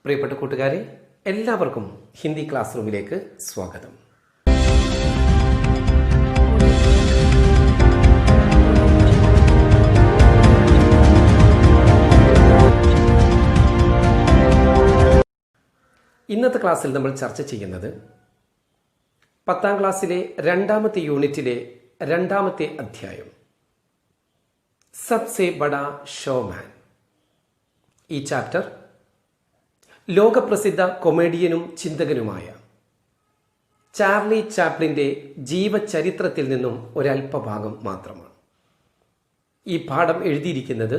പ്രിയപ്പെട്ട കൂട്ടുകാരെ, എല്ലാവർക്കും ഹിന്ദി ക്ലാസ് റൂമിലേക്ക് സ്വാഗതം. ഇന്നത്തെ ക്ലാസ്സിൽ നമ്മൾ ചർച്ച ചെയ്യുന്നത് 10ാം ക്ലാസ്സിലെ 2ാമത്തെ യൂണിറ്റിലെ 2ാമത്തെ അധ്യായം സബ്സെ ബഡാ ഷോമാൻ. ഈ ചാപ്റ്റർ ലോകപ്രസിദ്ധ കൊമേഡിയനും ചിന്തകനുമായ ചാർലി ചാപ്ലിൻ്റെ ജീവചരിത്രത്തിൽ നിന്നും ഒരല്പഭാഗം മാത്രമാണ്. ഈ പാഠം എഴുതിയിരിക്കുന്നത്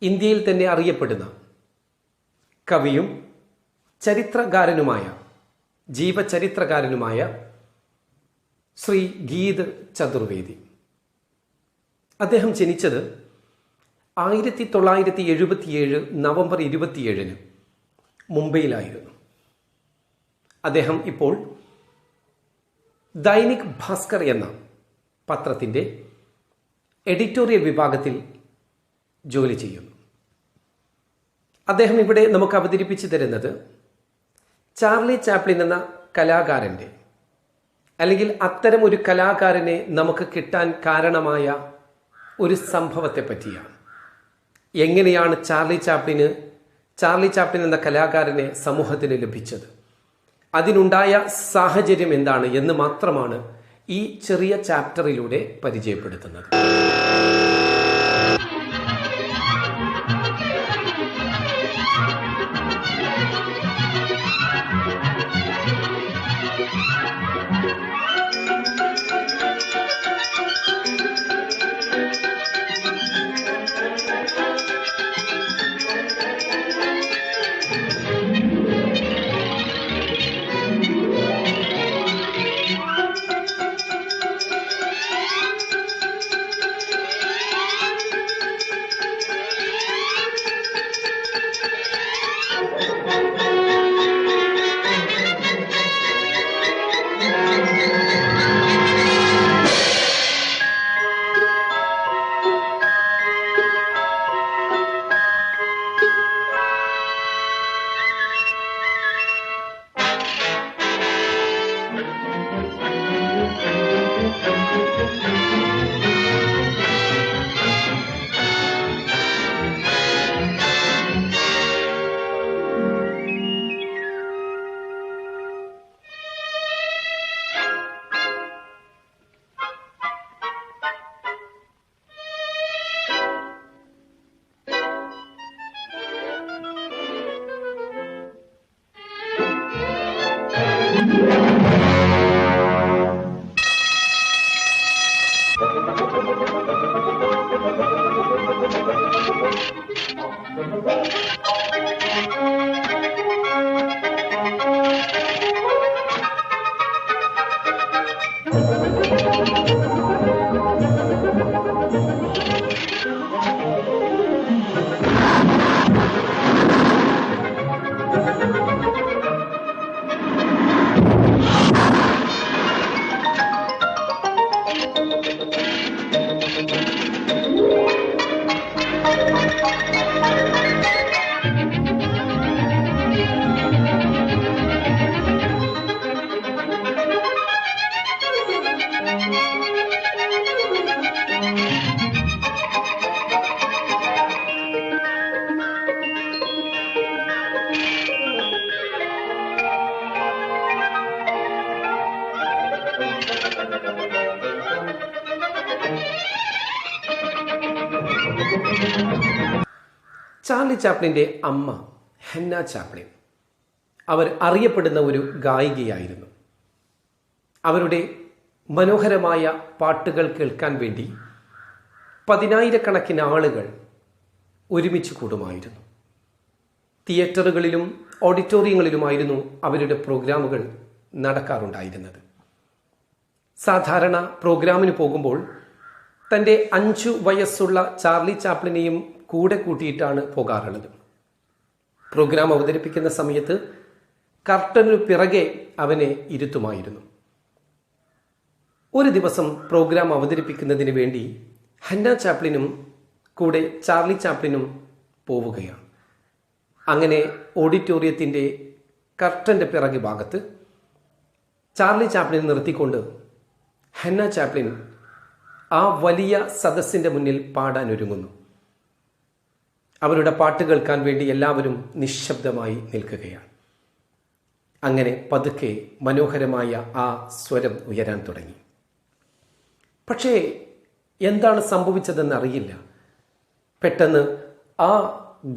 ഇന്ത്യയിൽ തന്നെ അറിയപ്പെടുന്ന കവിയും ചരിത്രകാരനുമായ ജീവചരിത്രകാരനുമായ ശ്രീ ഗീത് ചതുർവേദി. അദ്ദേഹം ജനിച്ചത് 1977 നവംബർ 27 മുംബൈയിലായിരുന്നു. അദ്ദേഹം ഇപ്പോൾ ദൈനിക് ഭാസ്കർ എന്ന പത്രത്തിൻ്റെ എഡിറ്റോറിയൽ വിഭാഗത്തിൽ ജോലി ചെയ്യുന്നു. അദ്ദേഹം ഇവിടെ നമുക്ക് അവതരിപ്പിച്ചു തരുന്നത് ചാർലി ചാപ്ലിൻ എന്ന കലാകാരൻ്റെ അല്ലെങ്കിൽ അത്തരം ഒരു കലാകാരനെ നമുക്ക് കിട്ടാൻ കാരണമായ ഒരു സംഭവത്തെ പറ്റിയാണ്. എങ്ങനെയാണ് ചാർലി ചാപ്ലിൻ എന്ന കലാകാരനെ സമൂഹത്തിന് ലഭിച്ചത്, അതിനുണ്ടായ സാഹചര്യം എന്താണ് എന്ന് മാത്രമാണ് ഈ ചെറിയ ചാപ്റ്ററിലൂടെ പരിചയപ്പെടുത്തുന്നത്. ചാർലി ചാപ്ലിൻ്റെ അമ്മ ഹെന്ന ചാപ്ലിൻ അവർ അറിയപ്പെടുന്ന ഒരു ഗായികയായിരുന്നു. അവരുടെ മനോഹരമായ പാട്ടുകൾ കേൾക്കാൻ വേണ്ടി 10,000-കണക്കിന് ആളുകൾ ഒരുമിച്ച് കൂടുമായിരുന്നു. തിയേറ്ററുകളിലും ഓഡിറ്റോറിയങ്ങളിലുമായിരുന്നു അവരുടെ പ്രോഗ്രാമുകൾ നടക്കാറുണ്ടായിരുന്നത്. സാധാരണ പ്രോഗ്രാമിന് പോകുമ്പോൾ തൻ്റെ 5 വയസ്സുള്ള ചാർലി ചാപ്ലിനെയും കൂടെ കൂട്ടിയിട്ടാണ് പോകാറുള്ളത്. പ്രോഗ്രാം അവതരിപ്പിക്കുന്ന സമയത്ത് കർട്ടനു പിറകെ അവനെ ഇരുത്തുമായിരുന്നു. ഒരു ദിവസം പ്രോഗ്രാം അവതരിപ്പിക്കുന്നതിന് വേണ്ടി ഹന്ന ചാപ്ലിനും കൂടെ ചാർലി ചാപ്ലിനും പോവുകയാണ്. അങ്ങനെ ഓഡിറ്റോറിയത്തിൻ്റെ കർട്ടൻ്റെ പിറകു ഭാഗത്ത് ചാർലി ചാപ്ലിനെ നിർത്തിക്കൊണ്ട് ഹന്ന ചാപ്ലിൻ ആ വലിയ സദസ്സിൻ്റെ മുന്നിൽ പാടാൻ ഒരുങ്ങുന്നു. അവരുടെ പാട്ട് കേൾക്കാൻ വേണ്ടി എല്ലാവരും നിശബ്ദമായി നിൽക്കുകയാണ്. അങ്ങനെ പതുക്കെ മനോഹരമായ ആ സ്വരം ഉയരാൻ തുടങ്ങി. പക്ഷേ എന്താണ് സംഭവിച്ചതെന്ന് അറിയില്ല. പെട്ടെന്ന് ആ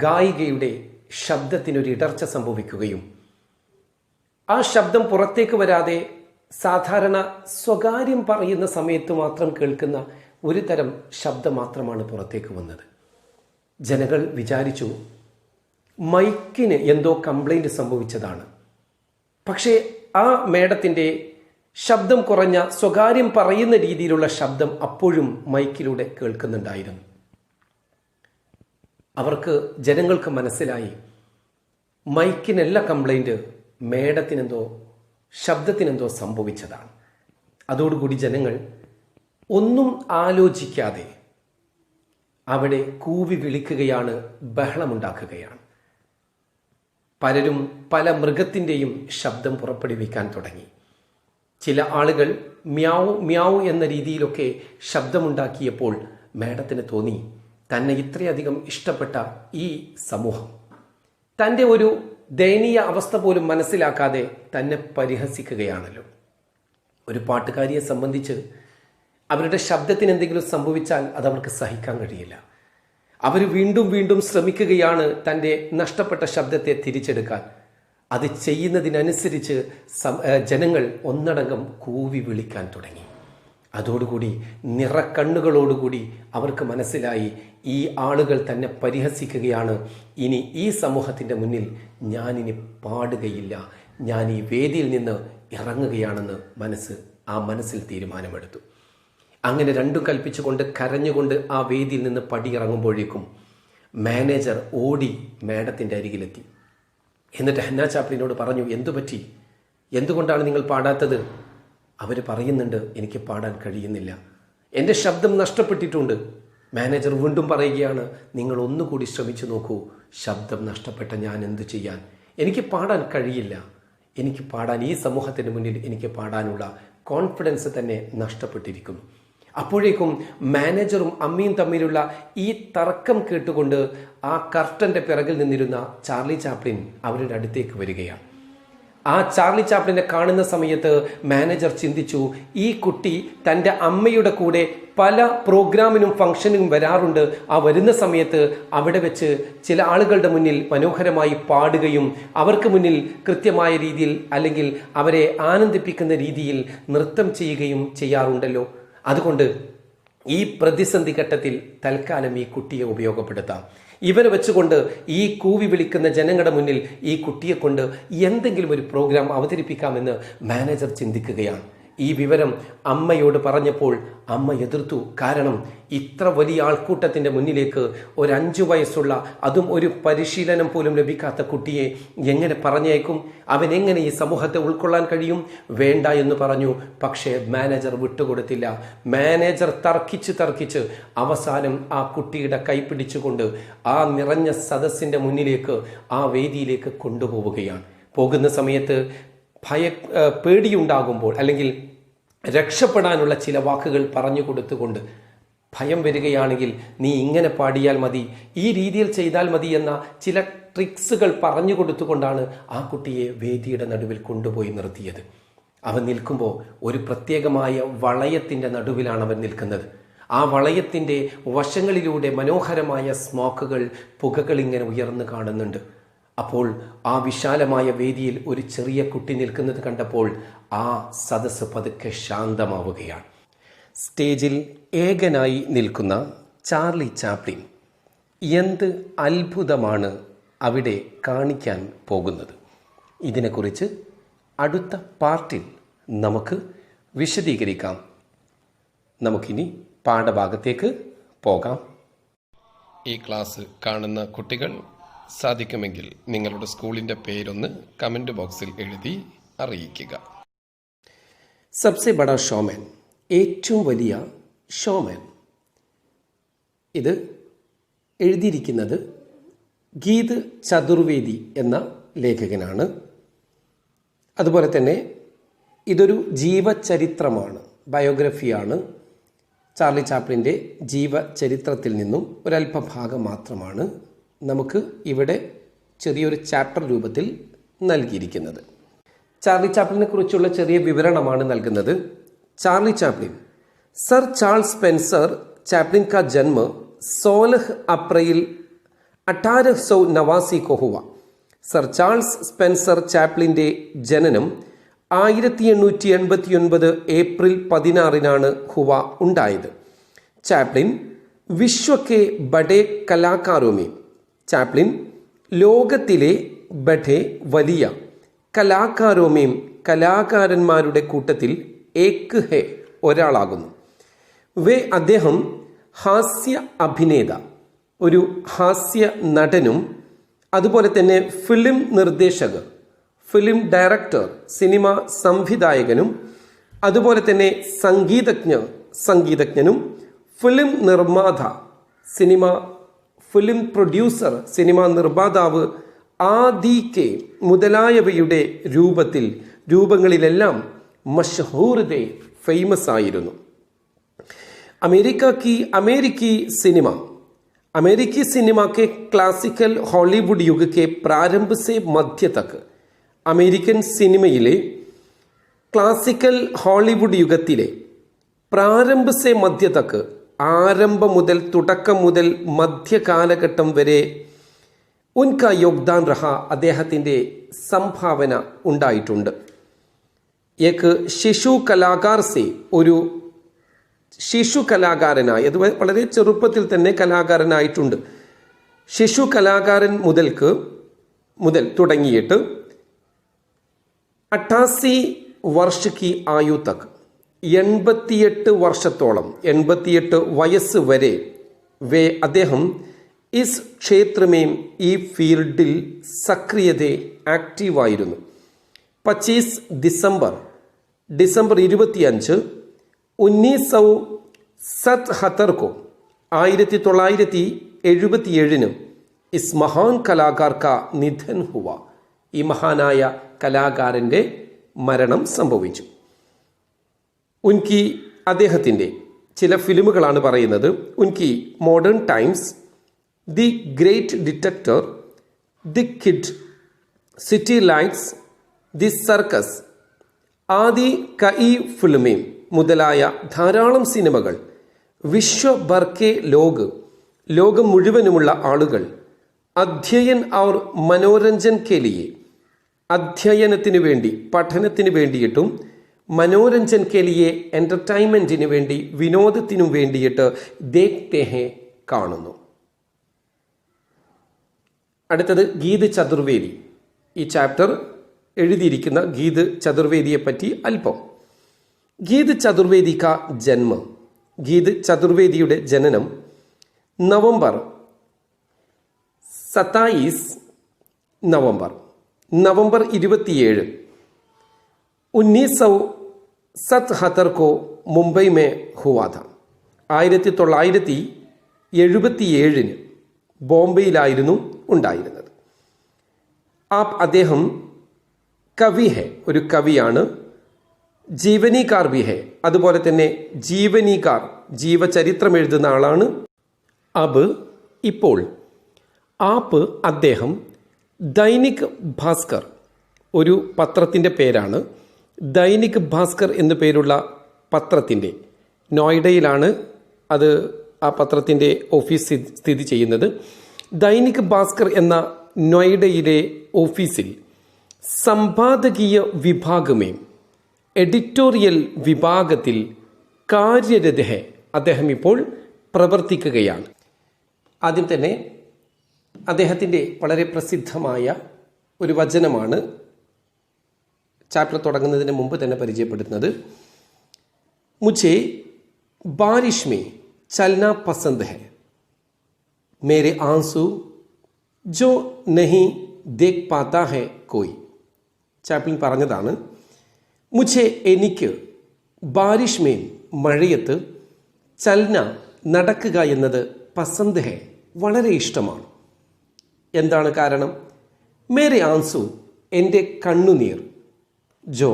ഗായികയുടെ ശബ്ദത്തിനൊരു ഇടർച്ച സംഭവിക്കുകയും ആ ശബ്ദം പുറത്തേക്ക് വരാതെ സാധാരണ സ്വകാര്യം പറയുന്ന സമയത്ത് മാത്രം കേൾക്കുന്ന ഒരു തരം ശബ്ദം മാത്രമാണ് പുറത്തേക്ക് വന്നത്. ജനങ്ങൾ വിചാരിച്ചു മൈക്കിന് എന്തോ കംപ്ലൈൻറ്റ് സംഭവിച്ചതാണ്. പക്ഷേ ആ മേഡത്തിൻ്റെ ശബ്ദം കുറഞ്ഞ സ്വകാര്യം പറയുന്ന രീതിയിലുള്ള ശബ്ദം അപ്പോഴും മൈക്കിലൂടെ കേൾക്കുന്നുണ്ടായിരുന്നു. അവർക്ക് ജനങ്ങൾക്ക് മനസ്സിലായി മൈക്കിനല്ല കംപ്ലൈൻറ്റ്, മേഡത്തിനെന്തോ ശബ്ദത്തിനെന്തോ സംഭവിച്ചതാണ്. അതോടുകൂടി ജനങ്ങൾ ഒന്നും ആലോചിക്കാതെ അവിടെ കൂവി വിളിക്കുകയാണ്, ബഹളമുണ്ടാക്കുകയാണ്. പലരും പല മൃഗത്തിൻ്റെയും ശബ്ദം പുറപ്പെടുവിക്കാൻ തുടങ്ങി. ചില ആളുകൾ മ്യാവ് മ്യാവ് എന്ന രീതിയിലൊക്കെ ശബ്ദമുണ്ടാക്കിയപ്പോൾ മേഡത്തിന് തോന്നി തന്നെ ഇത്രയധികം ഇഷ്ടപ്പെട്ട ഈ സമൂഹം തൻ്റെ ഒരു ദയനീയ അവസ്ഥ പോലും മനസ്സിലാക്കാതെ തന്നെ പരിഹസിക്കുകയാണല്ലോ. ഒരു പാട്ടുകാരിയെ സംബന്ധിച്ച് അവരുടെ ശബ്ദത്തിന് എന്തെങ്കിലും സംഭവിച്ചാൽ അതവർക്ക് സഹിക്കാൻ കഴിയില്ല. അവർ വീണ്ടും വീണ്ടും ശ്രമിക്കുകയാണ് തൻ്റെ നഷ്ടപ്പെട്ട ശബ്ദത്തെ തിരിച്ചെടുക്കാൻ. അത് ചെയ്യുന്നതിനനുസരിച്ച് ജനങ്ങൾ ഒന്നടങ്കം കൂവി വിളിക്കാൻ തുടങ്ങി. അതോടുകൂടി നിറക്കണ്ണുകളോടുകൂടി അവർക്ക് മനസ്സിലായി ഈ ആളുകൾ തന്നെ പരിഹസിക്കുകയാണ്, ഇനി ഈ സമൂഹത്തിൻ്റെ മുന്നിൽ ഞാനിനി പാടുകയില്ല, ഞാൻ ഈ വേദിയിൽ നിന്ന് ഇറങ്ങുകയാണെന്ന് മനസ്സിൽ തീരുമാനമെടുത്തു. അങ്ങനെ രണ്ടും കൽപ്പിച്ചുകൊണ്ട് കരഞ്ഞുകൊണ്ട് ആ വേദിയിൽ നിന്ന് പടിയിറങ്ങുമ്പോഴേക്കും മാനേജർ ഓടി മേഡത്തിൻ്റെ അരികിലെത്തി. എന്നിട്ട് ഹന്ന ചാപ്ലിനോട് പറഞ്ഞു, എന്തുപറ്റി, എന്തുകൊണ്ടാണ് നിങ്ങൾ പാടാത്തത്? അവർ പറയുന്നുണ്ട്, എനിക്ക് പാടാൻ കഴിയുന്നില്ല, എൻ്റെ ശബ്ദം നഷ്ടപ്പെട്ടിട്ടുണ്ട്. മാനേജർ വീണ്ടും പറയുകയാണ്, നിങ്ങൾ ഒന്നുകൂടി ശ്രമിച്ചു നോക്കൂ, ശബ്ദം നഷ്ടപ്പെട്ട ഞാൻ എന്തു ചെയ്യാൻ, എനിക്ക് പാടാൻ കഴിയില്ല, എനിക്ക് പാടാൻ ഈ സമൂഹത്തിന് മുന്നിൽ എനിക്ക് പാടാനുള്ള കോൺഫിഡൻസ് തന്നെ നഷ്ടപ്പെട്ടിരിക്കുന്നു. അപ്പോഴേക്കും മാനേജറും അമ്മയും തമ്മിലുള്ള ഈ തർക്കം കേട്ടുകൊണ്ട് ആ കർട്ടൻ്റെ പിറകിൽ നിന്നിരുന്ന ചാർലി ചാപ്ലിൻ അവരുടെ അടുത്തേക്ക് വരികയാണ്. ആ ചാർലി ചാപ്ലിനെ കാണുന്ന സമയത്ത് മാനേജർ ചിന്തിച്ചു, ഈ കുട്ടി തൻ്റെ അമ്മയുടെ കൂടെ പല പ്രോഗ്രാമിനും ഫംഗ്ഷനും വരാറുണ്ട്. ആ വരുന്ന സമയത്ത് അവിടെ വെച്ച് ചില ആളുകളുടെ മുന്നിൽ മനോഹരമായി പാടുകയും അവർക്ക് മുന്നിൽ കൃത്യമായ രീതിയിൽ അല്ലെങ്കിൽ അവരെ ആനന്ദിപ്പിക്കുന്ന രീതിയിൽ നൃത്തം ചെയ്യുകയും ചെയ്യാറുണ്ടല്ലോ. അതുകൊണ്ട് ഈ പ്രതിസന്ധി ഘട്ടത്തിൽ തൽക്കാലം ഈ കുട്ടിയെ ഉപയോഗപ്പെടുത്താം. ഇവരെ വെച്ചുകൊണ്ട് ഈ കൂവി വിളിക്കുന്ന ജനങ്ങളുടെ മുന്നിൽ ഈ കുട്ടിയെ കൊണ്ട് എന്തെങ്കിലും ഒരു പ്രോഗ്രാം അവതരിപ്പിക്കാമെന്ന് മാനേജർ ചിന്തിക്കുകയാണ്. ഈ വിവരം അമ്മയോട് പറഞ്ഞപ്പോൾ അമ്മ എതിർത്തു. കാരണം ഇത്ര വലിയ ആൾക്കൂട്ടത്തിൻ്റെ മുന്നിലേക്ക് ഒരു 5 വയസ്സുള്ള, അതും ഒരു പരിശീലനം പോലും ലഭിക്കാത്ത കുട്ടിയെ എങ്ങനെ പറഞ്ഞേക്കും? അവൻ എങ്ങനെ ഈ സമൂഹത്തെ ഉൾക്കൊള്ളാൻ കഴിയും? വേണ്ട എന്ന് പറഞ്ഞു. പക്ഷേ മാനേജർ വിട്ടുകൊടുത്തില്ല. മാനേജർ തർക്കിച്ച് അവസാനം ആ കുട്ടിയുടെ കൈ പിടിച്ചുകൊണ്ട് ആ നിറഞ്ഞ സദസ്സിൻ്റെ മുന്നിലേക്ക്, ആ വേദിയിലേക്ക് കൊണ്ടുപോവുകയാണ്. പോകുന്ന സമയത്ത് പേടിയുണ്ടാകുമ്പോൾ അല്ലെങ്കിൽ രക്ഷപ്പെടാനുള്ള ചില വാക്കുകൾ പറഞ്ഞു കൊടുത്തുകൊണ്ട്, ഭയം വരികയാണെങ്കിൽ നീ ഇങ്ങനെ പാടിയാൽ മതി, ഈ രീതിയിൽ ചെയ്താൽ മതി എന്ന ചില ട്രിക്സുകൾ പറഞ്ഞു കൊടുത്തുകൊണ്ടാണ് ആ കുട്ടിയെ വേദിയുടെ നടുവിൽ കൊണ്ടുപോയി നിർത്തിയത്. അവൻ നിൽക്കുമ്പോൾ ഒരു പ്രത്യേകമായ വളയത്തിൻ്റെ നടുവിലാണ് അവൻ നിൽക്കുന്നത്. ആ വളയത്തിൻ്റെ വശങ്ങളിലൂടെ മനോഹരമായ സ്മോക്കുകൾ, പുകകൾ ഇങ്ങനെ ഉയർന്നു കാണുന്നുണ്ട്. അപ്പോൾ ആ വിശാലമായ വേദിയിൽ ഒരു ചെറിയ കുട്ടി നിൽക്കുന്നത് കണ്ടപ്പോൾ ആ സദസ്സ് പതുക്കെ ശാന്തമാവുകയാണ്. സ്റ്റേജിൽ ഏകനായി നിൽക്കുന്ന ചാർലി ചാപ്ലിൻ എന്ത് അത്ഭുതമാണ് അവിടെ കാണിക്കാൻ പോകുന്നത്? ഇതിനെക്കുറിച്ച് അടുത്ത പാർട്ടിൽ നമുക്ക് വിശദീകരിക്കാം. നമുക്കിനി പാഠഭാഗത്തേക്ക് പോകാം. ഈ ക്ലാസ് കാണുന്ന കുട്ടികൾ സാധിക്കുമെങ്കിൽ നിങ്ങളുടെ സ്കൂളിൻ്റെ പേരൊന്ന് കമൻറ്റ് ബോക്സിൽ എഴുതി അറിയിക്കുക. സബ്സെ ബഡാ ഷോമാൻ, ഏറ്റവും വലിയ ഷോമാൻ. ഇത് എഴുതിയിരിക്കുന്നത് ഗീത് ചതുർവേദി എന്ന ലേഖകനാണ്. അതുപോലെ തന്നെ ഇതൊരു ജീവചരിത്രമാണ്, ബയോഗ്രഫിയാണ്. ചാർലി ചാപ്ലിൻ്റെ ജീവചരിത്രത്തിൽ നിന്നും ഒരല്പഭാഗം മാത്രമാണ് നമുക്ക് ഇവിടെ ചെറിയൊരു ചാപ്റ്റർ രൂപത്തിൽ നൽകിയിരിക്കുന്നത്. ചാർലി ചാപ്ലിനെ കുറിച്ചുള്ള ചെറിയ വിവരണമാണ് നൽകുന്നത്. Charlie Chaplin. Sir Charles Spencer Chaplin का जन्म 16 अप्रैल 1889 को हुआ. സർ ചാൾസ് സ്പെൻസർ ചാപ്ലിൻ്റെ ജനനം 1889 ഏപ്രിൽ 16 ഹുവ ഉണ്ടായത്. ചാപ്ലിൻ വിശ്വക്കെ ബഡേ കലാകാരോമേ, ചാപ്ലിൻ ലോകത്തിലെ ബഡേ വലിയ കലാകാരോമേം കലാകാരന്മാരുടെ കൂട്ടത്തിൽ ഏക് ഹെ ഒരാളാകുന്നു. വേ അദ്ദേഹം ഹാസ്യ അഭിനേത, ഒരു ഹാസ്യ നടനും അതുപോലെ തന്നെ ഫിലിം നിർദ്ദേശകർ, ഫിലിം ഡയറക്ടർ, സിനിമ സംവിധായകനും അതുപോലെ തന്നെ സംഗീതജ്ഞനും ഫിലിം നിർമ്മാത, ഫിലിം പ്രൊഡ്യൂസർ, സിനിമാ നിർമ്മാതാവ് ആദിക്കെ മുതലായവയുടെ രൂപങ്ങളിലെല്ലാം മഷഹൂർദെ ഫേമസ് ആയിരുന്നു. अमेरिकी सिनेमा के क्लासिकल हॉलीवुड युग के प्रारंभ से मध्य तक, अमेरिकन सिनेमയിലെ ക്ലാസിക്കൽ ഹോളിവുഡ് യുഗത്തിലെ പ്രാരംഭ സെ മധ്യ തക്ക്, ആരംഭം മുതൽ തുടക്കം മുതൽ മധ്യകാലഘട്ടം വരെ ഉൻക യോഗ്ദാൻ രഹ, അദ്ദേഹത്തിൻ്റെ സംഭാവന ഉണ്ടായിട്ടുണ്ട്. ഏക് ശിശു കലാകാർ സെ, ഒരു ശിശു കലാകാരനായി, അത് വളരെ ചെറുപ്പത്തിൽ തന്നെ കലാകാരനായിട്ടുണ്ട്. ശിശു കലാകാരൻ മുതൽ തുടങ്ങിയിട്ട് 88 വർഷ കി ആയു തക്, 88 വർഷത്തോളം, 88 വയസ്സ് വരെ വേ അദ്ദേഹം ഇസ് ക്ഷേത്രമേം, ഈ ഫീൽഡിൽ സക്രിയത ആക്റ്റീവായിരുന്നു. 25 ഡിസംബർ 25 1977 को 1977 ഇസ് മഹാൻ കലാകാർ കാ നിധൻ ഹുവ, ഈ മഹാനായ കലാകാരൻ്റെ മരണം സംഭവിച്ചു. അദ്ദേഹത്തിൻ്റെ ചില ഫിലിമുകളാണ് പറയുന്നത്. ഉൻകി modern times, the great dictator, the kid, city lights, the circus ആദി കൈ ഫിലിമേം മുതലായ ധാരാളം സിനിമകൾ വിശ്വഭർക്കെ ലോകം മുഴുവനുമുള്ള ആളുകൾ അധ്യയൻ ഔർ മനോരഞ്ജൻ കെ ലിയെ, അധ്യയനത്തിന് വേണ്ടി, പഠനത്തിന് വേണ്ടിയിട്ടും മനോരഞ്ജൻ കെ ലിയെ, എൻ്റർടൈൻമെൻറ്റിന് വേണ്ടി, വിനോദത്തിനും വേണ്ടിയിട്ട് ദേഖ്തേ ഹെ, കാണുന്നു. അടുത്തത് ഗീത് ചതുർവേദി. ഈ ചാപ്റ്റർ എഴുതിയിരിക്കുന്ന ഗീത് ചതുർവേദിയെപ്പറ്റി അല്പം. ഗീത് ചതുർവേദി കാ ജന്മം, ഗീത് ചതുർവേദിയുടെ ജനനം നവംബർ 27 1977 को മുംബൈ മേ ഹുവാ ഥ. 1977 ബോംബെയിലായിരുന്നു ഉണ്ടായിരുന്നത്. അദ്ദേഹം കവി ഹെ, ഒരു കവിയാണ്. ജീവനീകാർ ബി ഹെ, അതുപോലെ തന്നെ ജീവനീകാർ, ജീവചരിത്രം എഴുതുന്ന ആളാണ്. ഇപ്പോൾ അദ്ദേഹം ദൈനിക് ഭാസ്കർ, ഒരു പത്രത്തിൻ്റെ പേരാണ്. ദൈനിക് ഭാസ്കർ എന്നു പേരുള്ള പത്രത്തിൻ്റെ, നോയിഡയിലാണ് അത്, ആ പത്രത്തിൻ്റെ ഓഫീസ് സ്ഥിതി ചെയ്യുന്നത്. ദൈനിക് ഭാസ്കർ എന്ന നോയിഡയിലെ ഓഫീസിൽ സമ്പാദകീയ വിഭാഗമേ, എഡിറ്റോറിയൽ വിഭാഗത്തിൽ കാര്യരത ഹെ, അദ്ദേഹം ഇപ്പോൾ പ്രവർത്തിക്കുകയാണ്. ആദ്യം തന്നെ അദ്ദേഹത്തിൻ്റെ വളരെ പ്രസിദ്ധമായ ഒരു വചനമാണ് ചാപ്റ്റർ തുടങ്ങുന്നതിന് മുമ്പ് തന്നെ പരിചയപ്പെടുത്തുന്നത്. മുझे बारिश में चलना पसंद है, मेरे आंसू जो नहीं देख पाता है कोई. ചാപ്ലിൻ പറഞ്ഞതാണ്, മുझे, എനിക്ക്, ബാരിഷ് മേം, മഴയത്ത്, ചൽന, നടക്കുക എന്നത്, പസന്ത് ഹെ, വളരെ ഇഷ്ടമാണ്. എന്താണ് കാരണം? മേരെ ആൻസു, എൻ്റെ കണ്ണുനീർ, ജോ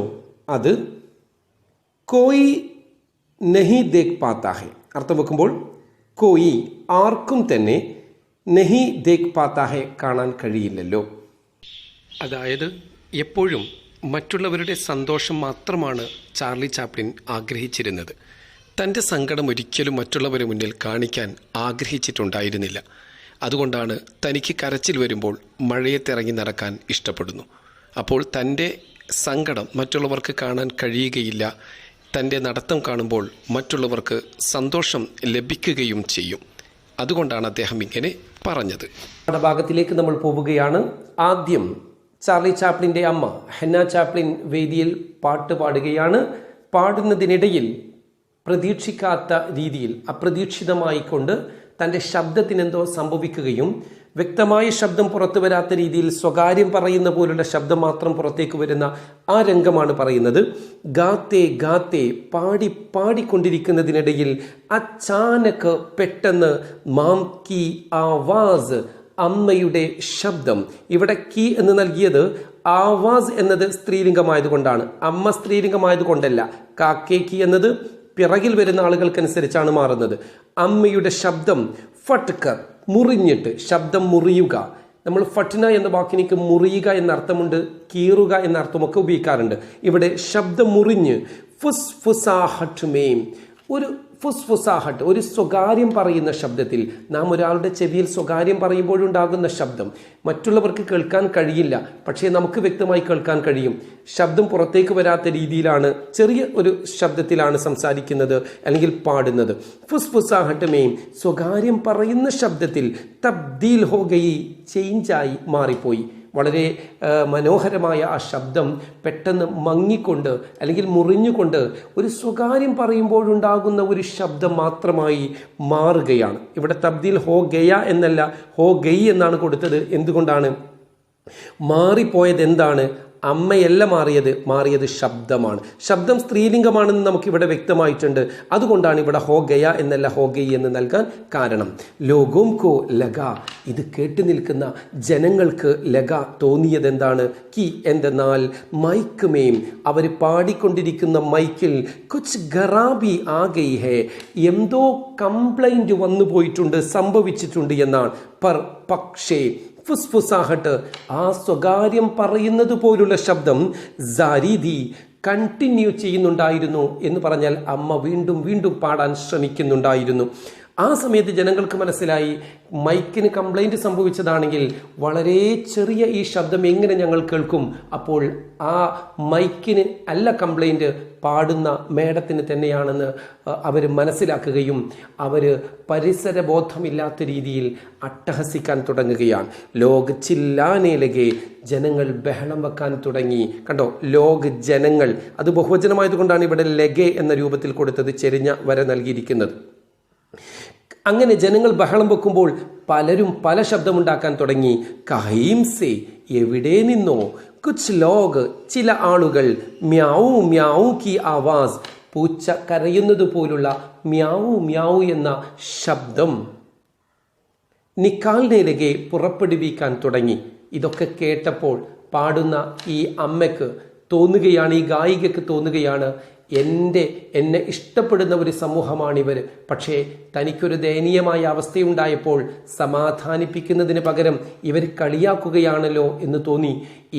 അത്, കോയി നഹി ദേഖ് പാത്താ ഹെ, അർത്ഥം വെക്കുമ്പോൾ കോയി ആർക്കും തന്നെ, നഹി ദേഖ് പാത്താ ഹെ കാണാൻ കഴിയില്ലല്ലോ. അതായത് എപ്പോഴും മറ്റുള്ളവരുടെ സന്തോഷം മാത്രമാണ് ചാർലി ചാപ്ലിൻ ആഗ്രഹിച്ചിരുന്നത്. തൻ്റെ സങ്കടം ഒരിക്കലും മറ്റുള്ളവരുടെ മുന്നിൽ കാണിക്കാൻ ആഗ്രഹിച്ചിട്ടുണ്ടായിരുന്നില്ല. അതുകൊണ്ടാണ് തനിക്ക് കരച്ചിൽ വരുമ്പോൾ മഴയത്തിറങ്ങി നടക്കാൻ ഇഷ്ടപ്പെടുന്നു. അപ്പോൾ തൻ്റെ സങ്കടം മറ്റുള്ളവർക്ക് കാണാൻ കഴിയുകയില്ല. തൻ്റെ നടത്തം കാണുമ്പോൾ മറ്റുള്ളവർക്ക് സന്തോഷം ലഭിക്കുകയും ചെയ്യും. അതുകൊണ്ടാണ് അദ്ദേഹം ഇങ്ങനെ പറഞ്ഞത്. ഭാഗത്തിലേക്ക് നമ്മൾ പോവുകയാണ്. ആദ്യം ചാർലി ചാപ്ലിൻ്റെ അമ്മ ഹെന്ന ചാപ്ലിൻ വേദിയിൽ പാട്ട് പാടുകയാണ്. പാടുന്നതിനിടയിൽ പ്രതീക്ഷിക്കാത്ത രീതിയിൽ അപ്രതീക്ഷിതമായിക്കൊണ്ട് തൻ്റെ ശബ്ദത്തിനെന്തോ സംഭവിക്കുകയും വ്യക്തമായ ശബ്ദം പുറത്തു വരാത്ത രീതിയിൽ സ്വകാര്യം പറയുന്ന പോലുള്ള ശബ്ദം മാത്രം പുറത്തേക്ക് വരുന്ന ആ രംഗമാണ് പറയുന്നത്. ഗാത്തേ ഗാത്തേ, പാടിക്കൊണ്ടിരിക്കുന്നതിനിടയിൽ അച്ചാനക്ക് പെട്ടെന്ന് മാം കി ആവാസ്, അമ്മയുടെ ശബ്ദം. ഇവിടെ കി എന്ന് നൽകിയത് ആവാസ് എന്നത് സ്ത്രീലിംഗമായതുകൊണ്ടാണ്, അമ്മ സ്ത്രീലിംഗമായതുകൊണ്ടല്ല. കാക്കേക്ക് എന്നത് പിറകിൽ വരുന്ന ആളുകൾക്കനുസരിച്ചാണ് മാറുന്നത്. അമ്മയുടെ ശബ്ദം ഫട്കർ, മുറിഞ്ഞിട്ട്, ശബ്ദം മുറിയുക. നമ്മൾ ഫട്ന എന്ന വാക്കിനിക്ക് മുറിയുക എന്ന അർത്ഥമുണ്ട്, കീറുക എന്ന അർത്ഥമൊക്കെ ഉപയോഗിക്കാറുണ്ട്. ഇവിടെ ശബ്ദം മുറിഞ്ഞ് ഫുസ് ഫുസാഹട്ട് മേം, ഒരു ഫുസ് ഫുസാഹട്ട്, ഒരു സ്വകാര്യം പറയുന്ന ശബ്ദത്തിൽ. നാം ഒരാളുടെ ചെവിയിൽ സ്വകാര്യം പറയുമ്പോഴുണ്ടാകുന്ന ശബ്ദം മറ്റുള്ളവർക്ക് കേൾക്കാൻ കഴിയില്ല, പക്ഷേ നമുക്ക് വ്യക്തമായി കേൾക്കാൻ കഴിയും. ശബ്ദം പുറത്തേക്ക് വരാത്ത രീതിയിലാണ്, ചെറിയ ഒരു ശബ്ദത്തിലാണ് സംസാരിക്കുന്നത് അല്ലെങ്കിൽ പാടുന്നത്. ഫുസ് ഫുസാഹട്ട് മേം, സ്വകാര്യം പറയുന്ന ശബ്ദത്തിൽ. തബ്ദീൽ ഹോ ഗയി, ചേഞ്ചായി മാറിപ്പോയി. വളരെ മനോഹരമായ ആ ശബ്ദം പെട്ടെന്ന് മങ്ങിക്കൊണ്ട് അല്ലെങ്കിൽ മുറിഞ്ഞുകൊണ്ട് ഒരു സ്വകാര്യം പറയുമ്പോഴുണ്ടാകുന്ന ഒരു ശബ്ദം മാത്രമായി മാറുകയാണ്. ഇവിടെ തബ്ദീൽ ഹോ ഗയ എന്നല്ല, ഹോ ഗയി എന്നാണ് കൊടുത്തത്. എന്തുകൊണ്ടാണ് മാറിപ്പോയത്? എന്താണ്? അമ്മയല്ല മാറിയത് ശബ്ദമാണ്. ശബ്ദം സ്ത്രീലിംഗമാണെന്ന് നമുക്കിവിടെ വ്യക്തമായിട്ടുണ്ട്. അതുകൊണ്ടാണ് ഇവിടെ ഹോ ഗയ എന്നല്ല ഹോ ഗയി എന്ന് നൽകാൻ കാരണം. ലോകോം കോ ലഗ, ഇത് കേട്ടു നിൽക്കുന്ന ജനങ്ങൾക്ക് ലഗ തോന്നിയത് എന്താണ്? കി എന്തെന്നാൽ മൈക്ക് മേം, അവർ പാടിക്കൊണ്ടിരിക്കുന്ന മൈക്കിൽ കുച്ച് ഖറാബി ആ ഗയി ഹേ, എന്തോ കംപ്ലൈന്റ് വന്നു പോയിട്ടുണ്ട്, സംഭവിച്ചിട്ടുണ്ട് എന്നാണ്. പക്ഷേ ഫുസ്ഫുസാഹട്ട്, ആ സ്വകാര്യം പറയുന്നത് പോലുള്ള ശബ്ദം ജാരിദി, കണ്ടിന്യൂ ചെയ്യുന്നുണ്ടായിരുന്നു. എന്ന് പറഞ്ഞാൽ അമ്മ വീണ്ടും വീണ്ടും പാടാൻ ശ്രമിക്കുന്നുണ്ടായിരുന്നു. ആ സമയത്ത് ജനങ്ങൾക്ക് മനസ്സിലായി മൈക്കിന് കംപ്ലൈൻറ്റ് സംഭവിച്ചതാണെങ്കിൽ വളരെ ചെറിയ ഈ ശബ്ദം എങ്ങനെ ഞങ്ങൾ കേൾക്കും? അപ്പോൾ ആ മൈക്കിന് അല്ല കംപ്ലൈൻറ്റ്, പാടുന്ന മേഡത്തിന് തന്നെയാണെന്ന് അവർ മനസ്സിലാക്കുകയും അവർ പരിസരബോധമില്ലാത്ത രീതിയിൽ അട്ടഹസിക്കാൻ തുടങ്ങുകയാണ്. ലോക് ചില്ലാനേ ലഗേ, ജനങ്ങൾ ബഹളം വെക്കാൻ തുടങ്ങി. കണ്ടോ, ലോക് ജനങ്ങൾ, അത് ബഹുവചനമായതുകൊണ്ടാണ് ഇവിടെ ലഗേ എന്ന രൂപത്തിൽ കൊടുത്തത്, ചെരിഞ്ഞ വര നൽകിയിരിക്കുന്നത്. അങ്ങനെ ജനങ്ങൾ ബഹളം വെക്കുമ്പോൾ പലരും പല ശബ്ദമുണ്ടാക്കാൻ തുടങ്ങി. കഹീം സേ, എവിടെ നിന്നോ, കുച്ച് ലോഗ്, ചില ആളുകൾ, മ്യാവൂ മ്യാവൂ കി ആവാസ്, പൂച്ച കരയുന്നത് പോലുള്ള മ്യാവൂ മ്യാവൂ എന്ന ശബ്ദം നിക്കാലിനേലകെ പുറപ്പെടുവിക്കാൻ തുടങ്ങി. ഇതൊക്കെ കേട്ടപ്പോൾ പാടുന്ന ഈ അമ്മയ്ക്ക് തോന്നുകയാണ്, ഈ ഗായികക്ക് തോന്നുകയാണ്, എന്നെ ഇഷ്ടപ്പെടുന്ന ഒരു സമൂഹമാണിവർ. പക്ഷേ തനിക്കൊരു ദയനീയമായ അവസ്ഥയുണ്ടായപ്പോൾ സമാധാനിപ്പിക്കുന്നതിന് പകരം ഇവർ കളിയാക്കുകയാണല്ലോ എന്ന് തോന്നി.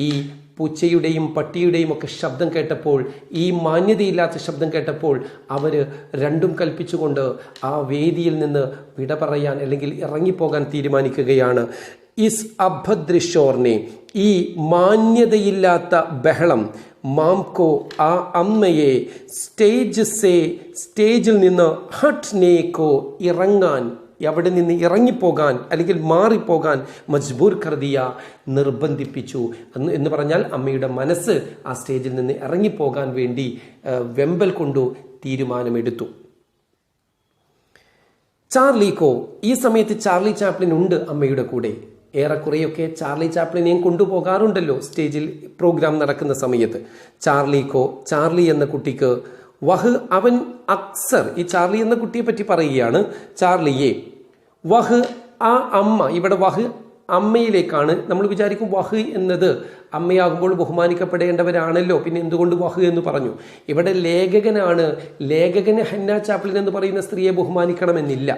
ഈ പൂച്ചയുടെയും പട്ടിയുടെയും ഒക്കെ ശബ്ദം കേട്ടപ്പോൾ, ഈ മാന്യതയില്ലാത്ത ശബ്ദം കേട്ടപ്പോൾ അവർ രണ്ടും കൽപ്പിച്ചുകൊണ്ട് ആ വേദിയിൽ നിന്ന് വിട പറയാൻ അല്ലെങ്കിൽ ഇറങ്ങിപ്പോകാൻ തീരുമാനിക്കുകയാണ്. ഇസ് അഭദ്രശോർനെ, ഈ മാന്യതയില്ലാത്ത ബഹളം, മാംകോ, ആ അമ്മയെ, സ്റ്റേജിൽ നിന്ന് ഹട്ട്നേക്കോ, ഇറങ്ങാൻ, അവിടെ നിന്ന് ഇറങ്ങിപ്പോകാൻ അല്ലെങ്കിൽ മാറിപ്പോകാൻ മജ്ബൂർ കർദിയ, നിർബന്ധിപ്പിച്ചു എന്ന് പറഞ്ഞാൽ അമ്മയുടെ മനസ്സ് ആ സ്റ്റേജിൽ നിന്ന് ഇറങ്ങിപ്പോകാൻ വേണ്ടി വെമ്പൽ കൊണ്ടു തീരുമാനമെടുത്തു. ചാർലിക്കോ, ഈ സമയത്ത് ചാർലി ചാപ്ലിൻ ഉണ്ട് അമ്മയുടെ കൂടെ. ഏറെക്കുറെയൊക്കെ ചാർലി ചാപ്ലിനെയും കൊണ്ടുപോകാറുണ്ടല്ലോ സ്റ്റേജിൽ പ്രോഗ്രാം നടക്കുന്ന സമയത്ത്. ചാർലി എന്ന കുട്ടിക്ക് അവൻ അക്സർ, ഈ ചാർലി എന്ന കുട്ടിയെ പറ്റി പറയുകയാണ്, ചാർലിയെ, ആ അമ്മ, ഇവിടെ അമ്മയിലേക്കാണ്. നമ്മൾ വിചാരിക്കും വഹ് എന്നത് അമ്മയാകുമ്പോൾ ബഹുമാനിക്കപ്പെടേണ്ടവരാണല്ലോ, പിന്നെ എന്തുകൊണ്ട് വഹ് എന്ന് പറഞ്ഞു? ഇവിടെ ലേഖകനാണ്. ലേഖകന് ഹന്ന ചാപ്ലിൻ എന്ന് പറയുന്ന സ്ത്രീയെ ബഹുമാനിക്കണമെന്നില്ല.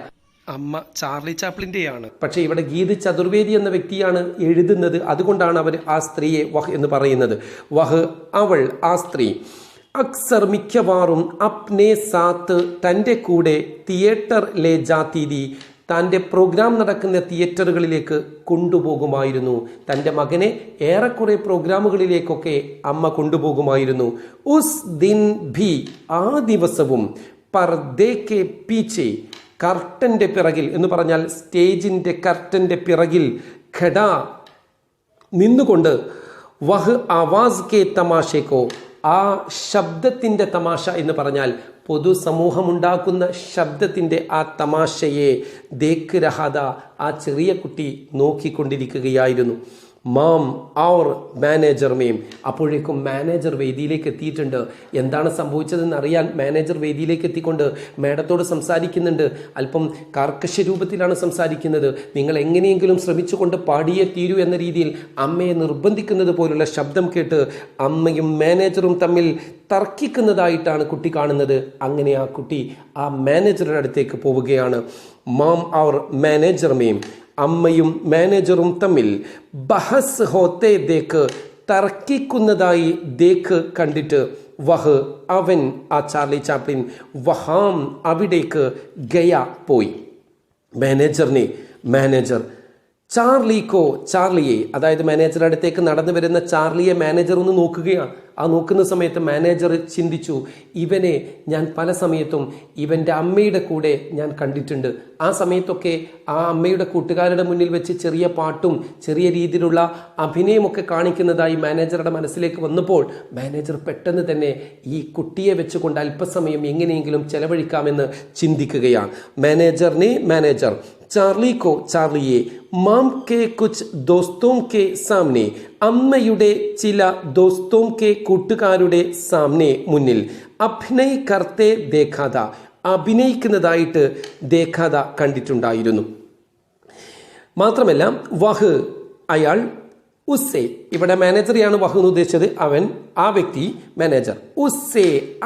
അമ്മ ചാർലി ചാപ്ലിൻ്റെയാണ്. പക്ഷേ ഇവിടെ ഗീത് ചതുർവേദി എന്ന വ്യക്തിയാണ് എഴുതുന്നത്. അതുകൊണ്ടാണ് അവർ ആ സ്ത്രീയെ വഹ് എന്ന് പറയുന്നത്. വഹ് അവൾ, ആ സ്ത്രീ. അക്സർ മിക്കവാറും അപ്നെ സാത്ത് തൻ്റെ കൂടെ തിയേറ്റർ ലേ ജാതീതി, തൻ്റെ പ്രോഗ്രാം നടക്കുന്ന തിയേറ്ററുകളിലേക്ക് കൊണ്ടുപോകുമായിരുന്നു. തൻ്റെ മകനെ ഏറെക്കുറെ പ്രോഗ്രാമുകളിലേക്കൊക്കെ അമ്മ കൊണ്ടുപോകുമായിരുന്നു. ഉസ് ദിൻ ഭി, ആ ദിവസവും, പർദേ കെ പീച്ചെ, കർട്ടൻ്റെ പിറകിൽ എന്ന് പറഞ്ഞാൽ സ്റ്റേജിൻ്റെ കർട്ടൻ്റെ പിറകിൽ, ഖഡ നിന്നുകൊണ്ട്, വഹ് ആവാസ് കെ തമാശക്കോ, ആ ശബ്ദത്തിൻ്റെ തമാശ എന്ന് പറഞ്ഞാൽ പൊതുസമൂഹമുണ്ടാക്കുന്ന ശബ്ദത്തിൻ്റെ ആ തമാശയെ ദേഖ് രഹാദ, ആ ചെറിയ കുട്ടി നോക്കിക്കൊണ്ടിരിക്കുകയായിരുന്നു. മാം ഔർ മാനേജർ മേം, അപ്പോഴേക്കും മാനേജർ വേദിയിലേക്ക് എത്തിയിട്ടുണ്ട്. എന്താണ് സംഭവിച്ചതെന്ന് അറിയാൻ മാനേജർ വേദിയിലേക്ക് എത്തിക്കൊണ്ട് മേഡത്തോട് സംസാരിക്കുന്നുണ്ട്. അല്പം കർക്കശ രൂപത്തിലാണ് സംസാരിക്കുന്നത്. നിങ്ങൾ എങ്ങനെയെങ്കിലും ശ്രമിച്ചുകൊണ്ട് പാടിയേ തീരൂ എന്ന രീതിയിൽ അമ്മയെ നിർബന്ധിക്കുന്നത് പോലുള്ള ശബ്ദം കേട്ട് അമ്മയും മാനേജറും തമ്മിൽ തർക്കിക്കുന്നതായിട്ടാണ് കുട്ടി കാണുന്നത്. അങ്ങനെ ആ കുട്ടി ആ മാനേജറുടെ അടുത്തേക്ക് പോവുകയാണ്. മാം ഔർ മാനേജർ മേം, അമ്മയും മാനേജറും തമ്മിൽ ബഹസ് ഹോത്തെ ദേക്ക്, തർക്കിക്കുന്നതായി ദേക്ക് കണ്ടിട്ട്, വഹ് അവൻ, ആ ചാർലി ചാപ്ലിൻ, വഹാം അവിടേക്ക്, ഗയ പോയി. മാനേജർ ചാർലിക്കോ, ചാർലിയെ, അതായത് മാനേജറുടെ അടുത്തേക്ക് നടന്നു വരുന്ന ചാർലിയെ മാനേജർ ഒന്ന് നോക്കുകയാണ്. ആ നോക്കുന്ന സമയത്ത് മാനേജർ ചിന്തിച്ചു, ഇവനെ ഞാൻ പല സമയത്തും ഇവൻ്റെ അമ്മയുടെ കൂടെ ഞാൻ കണ്ടിട്ടുണ്ട്. ആ സമയത്തൊക്കെ ആ അമ്മയുടെ കൂട്ടുകാരുടെ മുന്നിൽ വെച്ച് ചെറിയ പാട്ടും ചെറിയ രീതിയിലുള്ള അഭിനയമൊക്കെ കാണിക്കുന്നതായി മാനേജറുടെ മനസ്സിലേക്ക് വന്നപ്പോൾ മാനേജർ പെട്ടെന്ന് തന്നെ ഈ കുട്ടിയെ വെച്ചുകൊണ്ട് അല്പസമയം എങ്ങനെയെങ്കിലും ചെലവഴിക്കാമെന്ന് ചിന്തിക്കുകയാണ്. മാനേജർ ചാർലി കോ, ചാർലിയെ, മാം കെ കുച്ച് ദോസ്തോം കെ സാമനെ, അമ്മയുടെ ചില ദോസ്തോം കെ, കൂട്ടുകാരുടെ സാമനെ, മുന്നിൽ, അഭിനയ് കർത്തെ ദേഖാത, അഭിനയിക്കുന്നതായിട്ട് ദേഖാത കണ്ടിട്ടുണ്ടായിരുന്നു. മാത്രമല്ല വഹ്, അയാൾ, ഉസ്സെ, ഇവിടെ മാനേജറെയാണ് വഹ് എന്ന് ഉദ്ദേശിച്ചത്. അവൻ, ആ വ്യക്തി, മാനേജർ. ഉസ്സെ,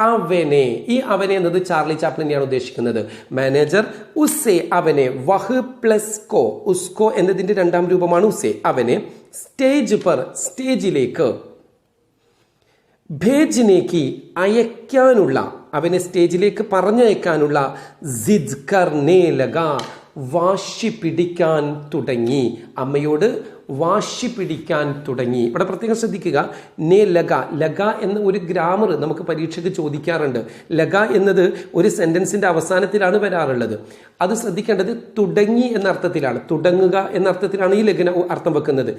അവനെ, ഈ അവനെ എന്നത് ചാർലി ചാപ്ലിനെയാണ് ഉദ്ദേശിക്കുന്നത്. മാനേജർ, ഉസ്സെ, അവനെ, വഹ് പ്ലസ് കോ, ഉസ്കോ എന്നതിന്റെ രണ്ടാം രൂപമാണ് ഉസ്സെ, അവനെ, സ്റ്റേജ് പർ, സ്റ്റേജിലേക്ക്, ഭേജ്നേക്ക്, അയക്കാനുള്ള, അവനെ സ്റ്റേജിലേക്ക് പറഞ്ഞയക്കാനുള്ള, സിദ് കർനേ ലഗാ, വാശി പിടിക്കാൻ തുടങ്ങി, അമ്മയോട് വാശി പിടിക്കാൻ തുടങ്ങി. ഇവിടെ പ്രത്യേകം ശ്രദ്ധിക്കുക, നേ ലഗ, ലഗ എന്ന ഒരു ഗ്രാമർ നമുക്ക് പരീക്ഷയ്ക്ക് ചോദിക്കാറുണ്ട്. ലഗ എന്നത് ഒരു സെന്റൻസിന്റെ അവസാനത്തിലാണ് വരാറുള്ളത്. അത് ശ്രദ്ധിക്കേണ്ടത് തുടങ്ങി എന്ന അർത്ഥത്തിലാണ്, തുടങ്ങുക എന്ന അർത്ഥത്തിലാണ് ഈ ലഗന അർത്ഥം വെക്കുന്നത്.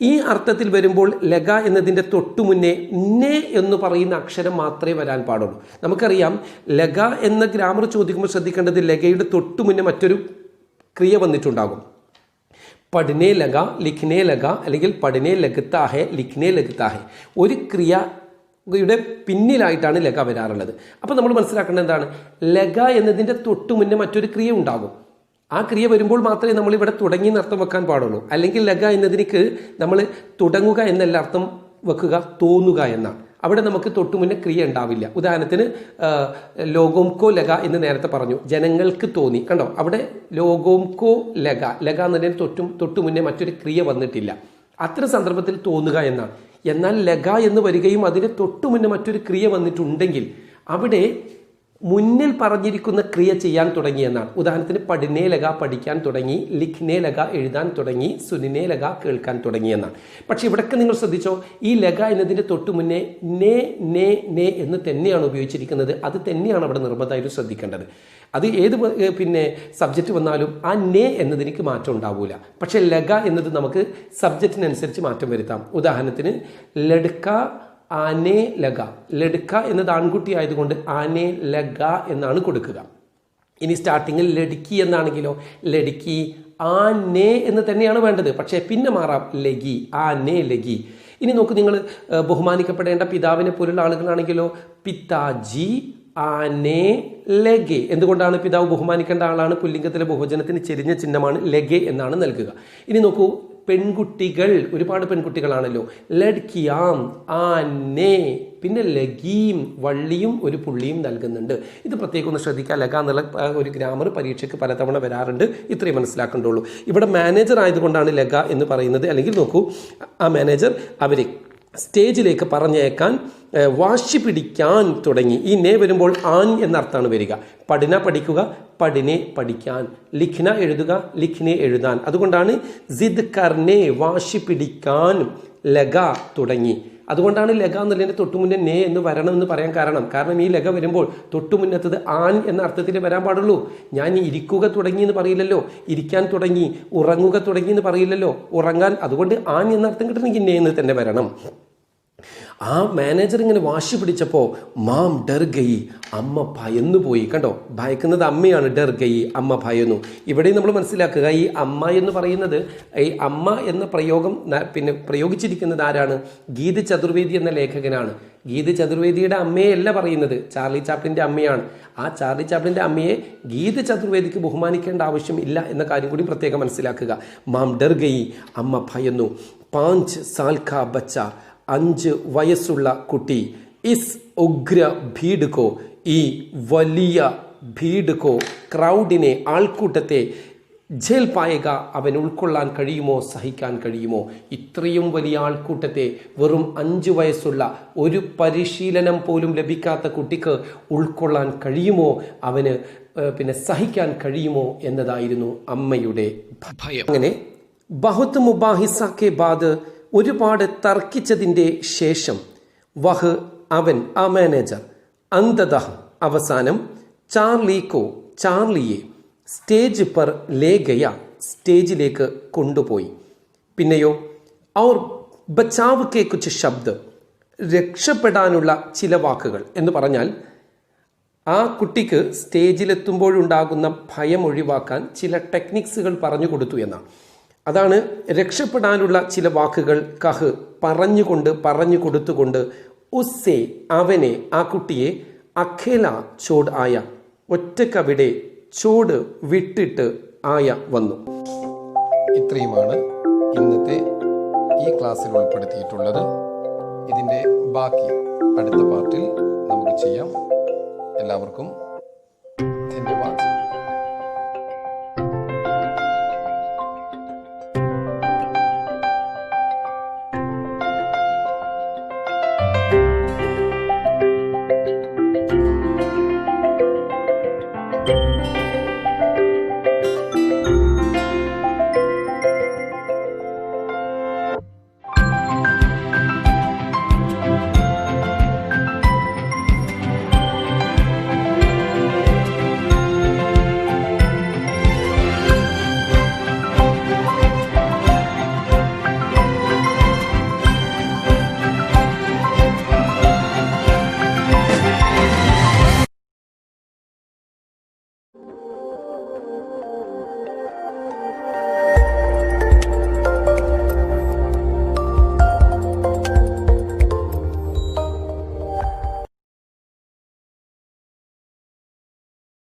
ഈ അർത്ഥത്തിൽ വരുമ്പോൾ ലഗ എന്നതിന്റെ തൊട്ടു മുന്നേ നേ എന്ന് പറയുന്ന അക്ഷരം മാത്രമേ വരാൻ പാടുള്ളൂ. നമുക്കറിയാം ലഗ എന്ന ഗ്രാമർ ചോദിക്കുമ്പോൾ ശ്രദ്ധിക്കേണ്ടത് ലഗയുടെ തൊട്ടു മുന്നേ മറ്റൊരു ക്രിയ വന്നിട്ടുണ്ടാകും. പഠിനെ ലഗ, ലിഖ്നെ ലഗ, അല്ലെങ്കിൽ പഠിനെ ലഗത്താ ഹെ, ലിഖ്നെ ലഗത്താ ഹെ, ഒരു ക്രിയയുടെ പിന്നിലായിട്ടാണ് ലഗ വരാറുള്ളത്. അപ്പോൾ നമ്മൾ മനസ്സിലാക്കേണ്ടത് എന്താണ്? ലഗ എന്നതിൻ്റെ തൊട്ടു മുന്നേ മറ്റൊരു ക്രിയ ഉണ്ടാകും. ആ ക്രിയ വരുമ്പോൾ മാത്രമേ നമ്മളിവിടെ തുടങ്ങി എന്നർത്ഥം വെക്കാൻ പാടുള്ളൂ. അല്ലെങ്കിൽ ലഗ എന്നതിലേക്ക് നമ്മൾ തുടങ്ങുക എന്നല്ല അർത്ഥം വെക്കുക, തോന്നുക എന്നാണ്. അവിടെ നമുക്ക് തൊട്ടു മുന്നേ ക്രിയ ഉണ്ടാവില്ല. ഉദാഹരണത്തിന് ലോകോംകോ ലഗ എന്ന് നേരത്തെ പറഞ്ഞു, ജനങ്ങൾക്ക് തോന്നി. കണ്ടോ, അവിടെ ലോകോംകോ ലഗ, ലഗ എന്നതിന് തൊട്ടു മുന്നേ മറ്റൊരു ക്രിയ വന്നിട്ടില്ല. അത്തരം സന്ദർഭത്തിൽ തോന്നുക എന്നാണ്. എന്നാൽ ലഗ എന്ന് വരികയും അതിന് തൊട്ടു മുന്നേ മറ്റൊരു ക്രിയ വന്നിട്ടുണ്ടെങ്കിൽ അവിടെ മുന്നിൽ പറഞ്ഞിരിക്കുന്ന ക്രിയ ചെയ്യാൻ തുടങ്ങി എന്നാണ്. ഉദാഹരണത്തിന് പഠിനെ ലഗ, പഠിക്കാൻ തുടങ്ങി, ലിഖ്നെ ലഗ, എഴുതാൻ തുടങ്ങി, സുനിനെ ലഗ, കേൾക്കാൻ തുടങ്ങി എന്നാണ്. പക്ഷെ ഇവിടൊക്കെ നിങ്ങൾ ശ്രദ്ധിച്ചോ, ഈ ലഗ എന്നതിൻ്റെ തൊട്ടു മുന്നേ നേ നേ നേ എന്ന് തന്നെയാണ് ഉപയോഗിച്ചിരിക്കുന്നത്. അത് തന്നെയാണ് അവിടെ നിർബന്ധമായിട്ട് ശ്രദ്ധിക്കേണ്ടത്. അത് ഏത് സബ്ജക്റ്റ് വന്നാലും ആ നേ എന്നതിലേക്ക് മാറ്റം ഉണ്ടാവില്ല. പക്ഷെ ലഗ എന്നത് നമുക്ക് സബ്ജക്റ്റിനനുസരിച്ച് മാറ്റം വരുത്താം. ഉദാഹരണത്തിന് ലഡ്ക ആനെ ലഗ, ലഡ്ക എന്നത് ആൺകുട്ടി ആയതുകൊണ്ട് ആനെ ലഗ എന്നാണ് കൊടുക്കുക. ഇനി സ്റ്റാർട്ടിങ്ങിൽ ലഡ്ക്കി എന്നാണെങ്കിലോ ലഡ്ക്കി ആനെ എന്ന് തന്നെയാണ് വേണ്ടത്. പക്ഷേ പിന്നെ മാറാം, ലഗി, ആനെ ലഗി. ഇനി നോക്ക്, നിങ്ങൾ ബഹുമാനിക്കപ്പെടേണ്ട പിതാവിനെ പോലുള്ള ആളുകളാണെങ്കിലോ പിതാജി ആനെ ലഗെ. എന്തുകൊണ്ടാണ്? പിതാവ് ബഹുമാനിക്കേണ്ട ആളാണ്. പുല്ലിംഗത്തിലെ ബഹുവചനത്തിന് ചെരിഞ്ഞ ചിഹ്നമാണ് ലഗെ എന്നാണ് നൽകുക. ഇനി നോക്കൂ, പെൺകുട്ടികൾ, ഒരുപാട് പെൺകുട്ടികളാണല്ലോ. ലഡ്കിയാം, ആനെ, പിന്നെ ലഗീം, വള്ളിയും ഒരു പുള്ളിയും നൽകുന്നുണ്ട്. ഇത് പ്രത്യേകം ഒന്ന് ശ്രദ്ധിക്കുക. ലഗ എന്നുള്ള ഒരു ഗ്രാമർ പരീക്ഷയ്ക്ക് പലതവണ വരാറുണ്ട്. ഇത്രയും മനസ്സിലാക്കേണ്ടുള്ളൂ. ഇവിടെ മാനേജർ ആയതുകൊണ്ടാണ് ലഗ എന്ന് പറയുന്നത്. അല്ലെങ്കിൽ നോക്കൂ, ആ മാനേജർ അവരെ സ്റ്റേജിലേക്ക് പറഞ്ഞേക്കാൻ വാശി പിടിക്കാൻ തുടങ്ങി. ഈ നേ വരുമ്പോൾ ആൻ എന്നർത്ഥമാണ് വരിക. പഠന പഠിക്കുക, പഠിനെ പഠിക്കാൻ, ലിഖ്ന എഴുതുക, ലിഖ്നെ എഴുതാൻ. അതുകൊണ്ടാണ് സിദ് കർനെ വാശി പിടിക്കാൻ ലഗ തുടങ്ങി. അതുകൊണ്ടാണ് ലഗ എന്നുള്ളതിൻ്റെ തൊട്ടുമുന്നേ നേ എന്ന് വരണമെന്ന് പറയാൻ കാരണം ഈ ലഗ വരുമ്പോൾ തൊട്ടുമുന്നത്തത് ആൻ എന്ന അർത്ഥത്തിൽ വരാൻ പാടുള്ളൂ. ഞാൻ ഇരിക്കുക തുടങ്ങി എന്ന് പറയില്ലല്ലോ, ഇരിക്കാൻ തുടങ്ങി, ഉറങ്ങുക തുടങ്ങി എന്ന് പറയില്ലല്ലോ, ഉറങ്ങാൻ. അതുകൊണ്ട് ആൻ എന്ന അർത്ഥം കിട്ടണമെങ്കിൽ നേ എന്ന് തന്നെ വരണം. ആ മാനേജർ ഇങ്ങനെ വാശി പിടിച്ചപ്പോൾ മാം ഡർ ഗയി, അമ്മ ഭയന്നു പോയി. കണ്ടോ, ഭയക്കുന്നത് അമ്മയാണ്. ഡർ ഗയി, അമ്മ ഭയന്നു. ഇവിടെയും നമ്മൾ മനസ്സിലാക്കുക, ഈ അമ്മ എന്ന് പറയുന്നത്, ഈ അമ്മ എന്ന പ്രയോഗം പിന്നെ പ്രയോഗിച്ചിരിക്കുന്നത് ആരാണ്? ഗീത് ചതുർവേദി എന്ന ലേഖകനാണ്. ഗീത് ചതുർവേദിയുടെ അമ്മയല്ല പറയുന്നത്, ചാർലി ചാപ്ലിൻ്റെ അമ്മയാണ്. ആ ചാർലി ചാപ്ലിൻ്റെ അമ്മയെ ഗീത് ചതുർവേദിക്ക് ബഹുമാനിക്കേണ്ട ആവശ്യം ഇല്ല എന്ന കാര്യം കൂടി പ്രത്യേകം മനസ്സിലാക്കുക. മാം ഡർ ഗയി, അമ്മ ഭയന്നു. 5 സാൽ കാ ബച്ച, 5 വയസ്സുള്ള കുട്ടി. ഇസ് ഉഗ്ര ഭീഡ് കോ, ഈ വലിയ ഭീഡ് കോ, ക്രൗഡിനെ, ആൾക്കൂട്ടത്തെ, ജയിൽ പായക, അവൻ ഉൾക്കൊള്ളാൻ കഴിയുമോ, സഹിക്കാൻ കഴിയുമോ? ഇത്രയും വലിയ ആൾക്കൂട്ടത്തെ വെറും 5 വയസ്സുള്ള, ഒരു പരിശീലനം പോലും ലഭിക്കാത്ത കുട്ടിക്ക് ഉൾക്കൊള്ളാൻ കഴിയുമോ, അവന് പിന്നെ സഹിക്കാൻ കഴിയുമോ എന്നതായിരുന്നു അമ്മയുടെ ഭയം. അങ്ങനെ ബഹുത് മുബാഹിസ കെ ബാദ്, ഒരുപാട് തർക്കിച്ചതിൻ്റെ ശേഷം, വഹ് അവൻ, ആ മാനേജർ, അന്തതഃ അവസാനം, ചാർലിയെ സ്റ്റേജ് പർ ലേ ഗയ, സ്റ്റേജിലേക്ക് കൊണ്ടുപോയി. പിന്നെയോ ഔർ ബച്ചാവ് കെ കുച്ച് ശബ്ദ്, രക്ഷപ്പെടാനുള്ള ചില വാക്കുകൾ എന്ന് പറഞ്ഞാൽ ആ കുട്ടിക്ക് സ്റ്റേജിലെത്തുമ്പോഴുണ്ടാകുന്ന ഭയം ഒഴിവാക്കാൻ ചില ടെക്നിക്സുകൾ പറഞ്ഞു കൊടുത്തു എന്നാണ്. അതാണ് രക്ഷപ്പെടാനുള്ള ചില വാക്കുകൾ. കഹ് പറഞ്ഞു കൊടുത്തുകൊണ്ട്, ഉസ്സെ അവനെ, ആ കുട്ടിയെ, അഖേല ചോട് ആയ, ഒറ്റക്കവിടെ, ചോട് വിട്ടിട്ട് ആയ വന്നു. ഇത്രയുമാണ് ഇന്നത്തെ ഈ ക്ലാസ്സിൽ ഉൾപ്പെടുത്തിയിട്ടുള്ളത്. ഇതിൻ്റെ ബാക്കി അടുത്ത പാർട്ടിൽ നമുക്ക് ചെയ്യാം. എല്ലാവർക്കും